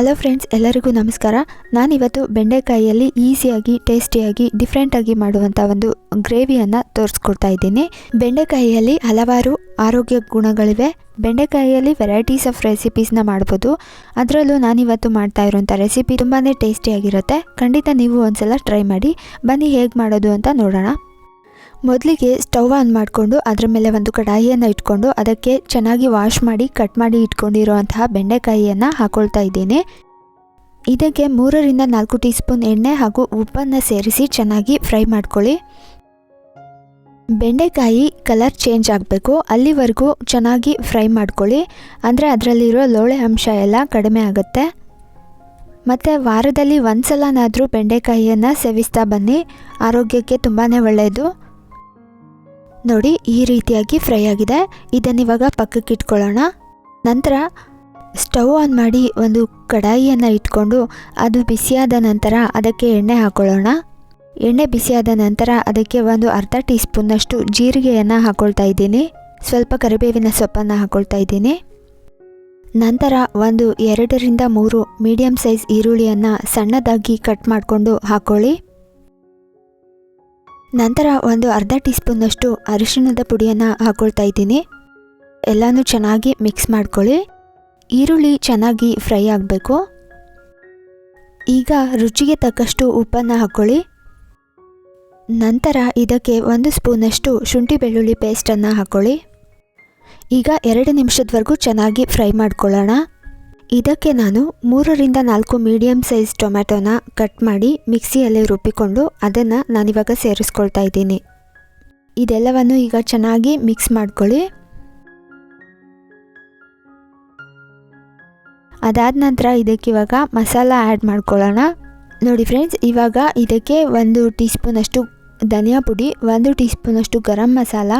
Hello friends, ಎಲ್ಲರಿಗೂ ನಮಸ್ಕಾರ. ನಾನಿವತ್ತು ಬೆಂಡೆಕಾಯಿಯಲ್ಲಿ ಈಸಿಯಾಗಿ ಟೇಸ್ಟಿಯಾಗಿ ಡಿಫ್ರೆಂಟಾಗಿ ಮಾಡುವಂಥ ಒಂದು ಗ್ರೇವಿಯನ್ನು ತೋರಿಸ್ಕೊಡ್ತಾ ಇದ್ದೀನಿ. ಬೆಂಡೆಕಾಯಿಯಲ್ಲಿ ಹಲವಾರು ಆರೋಗ್ಯ ಗುಣಗಳಿವೆ. ಬೆಂಡೆಕಾಯಿಯಲ್ಲಿ ವೆರೈಟೀಸ್ ಆಫ್ ರೆಸಿಪೀಸ್ನ ಮಾಡ್ಬೋದು. ಅದರಲ್ಲೂ ನಾನಿವತ್ತು ಮಾಡ್ತಾ ಇರೋಂಥ ರೆಸಿಪಿ ತುಂಬಾ ಟೇಸ್ಟಿಯಾಗಿರುತ್ತೆ. ಖಂಡಿತ ನೀವು ಒಂದ್ಸಲ ಟ್ರೈ ಮಾಡಿ. ಬನ್ನಿ ಹೇಗೆ ಮಾಡೋದು ಅಂತ ನೋಡೋಣ. ಮೊದಲಿಗೆ ಸ್ಟವ್ ಆನ್ ಮಾಡಿಕೊಂಡು ಅದರ ಮೇಲೆ ಒಂದು ಕಡಾಯಿಯನ್ನು ಇಟ್ಕೊಂಡು ಅದಕ್ಕೆ ಚೆನ್ನಾಗಿ ವಾಶ್ ಮಾಡಿ ಕಟ್ ಮಾಡಿ ಇಟ್ಕೊಂಡಿರುವಂತಹ ಬೆಂಡೆಕಾಯಿಯನ್ನು ಹಾಕೊಳ್ತಾ ಇದ್ದೀನಿ. ಇದಕ್ಕೆ 3ರಿಂದ 4 ಟೀ ಸ್ಪೂನ್ ಎಣ್ಣೆ ಹಾಗೂ ಉಪ್ಪನ್ನು ಸೇರಿಸಿ ಚೆನ್ನಾಗಿ ಫ್ರೈ ಮಾಡ್ಕೊಳ್ಳಿ. ಬೆಂಡೆಕಾಯಿ ಕಲರ್ ಚೇಂಜ್ ಆಗಬೇಕು, ಅಲ್ಲಿವರೆಗೂ ಚೆನ್ನಾಗಿ ಫ್ರೈ ಮಾಡ್ಕೊಳ್ಳಿ. ಅಂದರೆ ಅದರಲ್ಲಿರೋ ಲೋಳೆ ಅಂಶ ಎಲ್ಲ ಕಡಿಮೆ ಆಗುತ್ತೆ. ಮತ್ತು ವಾರದಲ್ಲಿ ಒಂದು ಸಲನಾದರೂ ಬೆಂಡೆಕಾಯಿಯನ್ನು ಸೇವಿಸ್ತಾ ಬನ್ನಿ, ಆರೋಗ್ಯಕ್ಕೆ ತುಂಬಾ ಒಳ್ಳೆಯದು. ನೋಡಿ, ಈ ರೀತಿಯಾಗಿ ಫ್ರೈ ಆಗಿದೆ. ಇದನ್ನಿವಾಗ ಪಕ್ಕಕ್ಕೆ ಇಟ್ಕೊಳ್ಳೋಣ. ನಂತರ ಸ್ಟವ್ ಆನ್ ಮಾಡಿ ಒಂದು ಕಡಾಯಿಯನ್ನು ಇಟ್ಕೊಂಡು ಅದು ಬಿಸಿಯಾದ ನಂತರ ಅದಕ್ಕೆ ಎಣ್ಣೆ ಹಾಕ್ಕೊಳ್ಳೋಣ. ಎಣ್ಣೆ ಬಿಸಿಯಾದ ನಂತರ ಅದಕ್ಕೆ ಒಂದು ಅರ್ಧ ಟೀ ಸ್ಪೂನ್ನಷ್ಟು ಜೀರಿಗೆಯನ್ನು ಹಾಕ್ಕೊಳ್ತಾ ಇದ್ದೀನಿ. ಸ್ವಲ್ಪ ಕರಿಬೇವಿನ ಸೊಪ್ಪನ್ನು ಹಾಕ್ಕೊಳ್ತಾ ಇದ್ದೀನಿ. ನಂತರ ಒಂದು 2ರಿಂದ 3 ಮೀಡಿಯಮ್ ಸೈಜ್ ಈರುಳ್ಳಿಯನ್ನು ಸಣ್ಣದಾಗಿ ಕಟ್ ಮಾಡಿಕೊಂಡು ಹಾಕ್ಕೊಳ್ಳಿ. ನಂತರ ಒಂದು ಅರ್ಧ ಟೀ ಸ್ಪೂನ್ನಷ್ಟು ಅರಿಶಿಣದ ಪುಡಿಯನ್ನು ಹಾಕ್ಕೊಳ್ತಾ ಇದ್ದೀನಿ. ಎಲ್ಲನೂ ಚೆನ್ನಾಗಿ ಮಿಕ್ಸ್ ಮಾಡ್ಕೊಳ್ಳಿ. ಈರುಳ್ಳಿ ಚೆನ್ನಾಗಿ ಫ್ರೈ ಆಗಬೇಕು. ಈಗ ರುಚಿಗೆ ತಕ್ಕಷ್ಟು ಉಪ್ಪನ್ನು ಹಾಕ್ಕೊಳ್ಳಿ. ನಂತರ ಇದಕ್ಕೆ 1 ಸ್ಪೂನಷ್ಟು ಶುಂಠಿ ಬೆಳ್ಳುಳ್ಳಿ ಪೇಸ್ಟನ್ನು ಹಾಕ್ಕೊಳ್ಳಿ. ಈಗ 2 ನಿಮಿಷದವರೆಗೂ ಚೆನ್ನಾಗಿ ಫ್ರೈ ಮಾಡ್ಕೊಳ್ಳೋಣ. ಇದಕ್ಕೆ ನಾನು 3ರಿಂದ 4 ಮೀಡಿಯಮ್ ಸೈಜ್ ಟೊಮ್ಯಾಟೋನ ಕಟ್ ಮಾಡಿ ಮಿಕ್ಸಿಯಲ್ಲಿ ರುಬ್ಬಿಕೊಂಡು ಅದನ್ನು ನಾನಿವಾಗ ಸೇರಿಸ್ಕೊಳ್ತಾ ಇದ್ದೀನಿ. ಇದೆಲ್ಲವನ್ನು ಈಗ ಚೆನ್ನಾಗಿ ಮಿಕ್ಸ್ ಮಾಡ್ಕೊಳ್ಳಿ. ಅದಾದ ನಂತರ ಇದಕ್ಕಿವಾಗ ಮಸಾಲ ಆ್ಯಡ್ ಮಾಡ್ಕೊಳ್ಳೋಣ. ನೋಡಿ ಫ್ರೆಂಡ್ಸ್, ಇವಾಗ ಇದಕ್ಕೆ 1 ಟೀ ಸ್ಪೂನಷ್ಟು ಧನಿಯಾ ಪುಡಿ, 1 ಟೀ ಸ್ಪೂನಷ್ಟು ಗರಂ ಮಸಾಲ,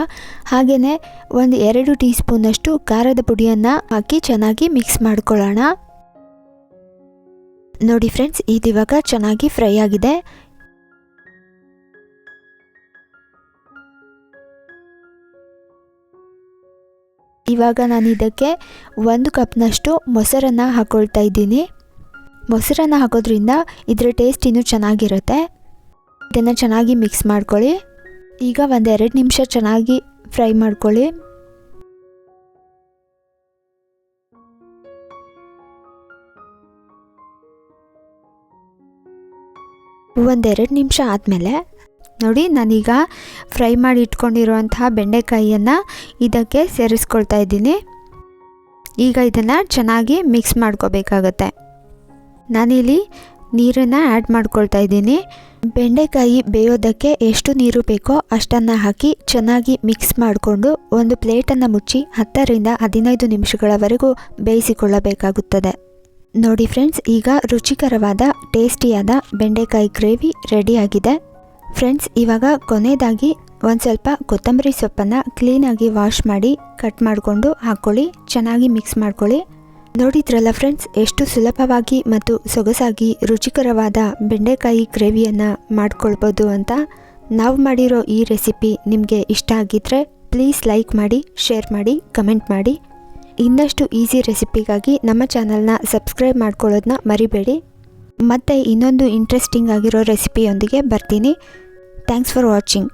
ಹಾಗೆಯೇ 2 ಟೀ ಸ್ಪೂನಷ್ಟು ಖಾರದ ಪುಡಿಯನ್ನು ಹಾಕಿ ಚೆನ್ನಾಗಿ ಮಿಕ್ಸ್ ಮಾಡ್ಕೊಳ್ಳೋಣ. ನೋಡಿ ಫ್ರೆಂಡ್ಸ್, ಇದಿವಾಗ ಚೆನ್ನಾಗಿ ಫ್ರೈ ಆಗಿದೆ. ಇವಾಗ ನಾನು ಇದಕ್ಕೆ 1 ಕಪ್ನಷ್ಟು ಮೊಸರನ್ನು ಹಾಕ್ಕೊಳ್ತಾ ಇದ್ದೀನಿ. ಮೊಸರನ್ನು ಹಾಕೋದ್ರಿಂದ ಇದರ ಟೇಸ್ಟ್ ಇನ್ನೂ ಚೆನ್ನಾಗಿರುತ್ತೆ. ಇದನ್ನು ಚೆನ್ನಾಗಿ ಮಿಕ್ಸ್ ಮಾಡ್ಕೊಳ್ಳಿ. ಈಗ 1-2 ನಿಮಿಷ ಚೆನ್ನಾಗಿ ಫ್ರೈ ಮಾಡ್ಕೊಳ್ಳಿ. ಒಂದು 2 ನಿಮಿಷ ಆದಮೇಲೆ ನೋಡಿ, ನಾನೀಗ ಫ್ರೈ ಮಾಡಿ ಇಟ್ಕೊಂಡಿರುವಂತಹ ಬೆಂಡೆಕಾಯಿಯನ್ನು ಇದಕ್ಕೆ ಸೇರಿಸ್ಕೊಳ್ತಾ ಇದ್ದೀನಿ. ಈಗ ಇದನ್ನು ಚೆನ್ನಾಗಿ ಮಿಕ್ಸ್ ಮಾಡ್ಕೋಬೇಕಾಗತ್ತೆ. ನಾನಿಲ್ಲಿ ನೀರನ್ನು ಆ್ಯಡ್ ಮಾಡ್ಕೊಳ್ತಾ ಇದ್ದೀನಿ. ಬೆಂಡೆಕಾಯಿ ಬೇಯೋದಕ್ಕೆ ಎಷ್ಟು ನೀರು ಬೇಕೋ ಅಷ್ಟನ್ನು ಹಾಕಿ ಚೆನ್ನಾಗಿ ಮಿಕ್ಸ್ ಮಾಡಿಕೊಂಡು ಒಂದು ಪ್ಲೇಟನ್ನು ಮುಚ್ಚಿ 10ರಿಂದ 15 ನಿಮಿಷಗಳವರೆಗೂ ಬೇಯಿಸಿಕೊಳ್ಳಬೇಕಾಗುತ್ತದೆ. ನೋಡಿ ಫ್ರೆಂಡ್ಸ್, ಈಗ ರುಚಿಕರವಾದ ಟೇಸ್ಟಿಯಾದ ಬೆಂಡೆಕಾಯಿ ಗ್ರೇವಿ ರೆಡಿಯಾಗಿದೆ. ಫ್ರೆಂಡ್ಸ್, ಇವಾಗ ಕೊನೆಯದಾಗಿ ಒಂದು ಸ್ವಲ್ಪ ಕೊತ್ತಂಬರಿ ಸೊಪ್ಪನ್ನು ಕ್ಲೀನಾಗಿ ವಾಶ್ ಮಾಡಿ ಕಟ್ ಮಾಡಿಕೊಂಡು ಹಾಕ್ಕೊಳ್ಳಿ. ಚೆನ್ನಾಗಿ ಮಿಕ್ಸ್ ಮಾಡ್ಕೊಳ್ಳಿ. ನೋಡಿದ್ರಲ್ಲ ಫ್ರೆಂಡ್ಸ್, ಎಷ್ಟು ಸುಲಭವಾಗಿ ಮತ್ತು ಸೊಗಸಾಗಿ ರುಚಿಕರವಾದ ಬೆಂಡೆಕಾಯಿ ಗ್ರೇವಿಯನ್ನು ಮಾಡ್ಕೊಳ್ಬೋದು ಅಂತ. ನಾವು ಮಾಡಿರೋ ಈ ರೆಸಿಪಿ ನಿಮಗೆ ಇಷ್ಟ ಆಗಿದ್ದರೆ ಪ್ಲೀಸ್ ಲೈಕ್ ಮಾಡಿ, ಶೇರ್ ಮಾಡಿ, ಕಮೆಂಟ್ ಮಾಡಿ. ಇನ್ನಷ್ಟು ಈಸಿ ರೆಸಿಪಿಗಾಗಿ ನಮ್ಮ ಚಾನಲ್ನ ಸಬ್ಸ್ಕ್ರೈಬ್ ಮಾಡ್ಕೊಳ್ಳೋದನ್ನ ಮರಿಬೇಡಿ. ಮತ್ತು ಇನ್ನೊಂದು ಇಂಟ್ರೆಸ್ಟಿಂಗ್ ಆಗಿರೋ ರೆಸಿಪಿಯೊಂದಿಗೆ ಬರ್ತೀನಿ. Thanks for watching.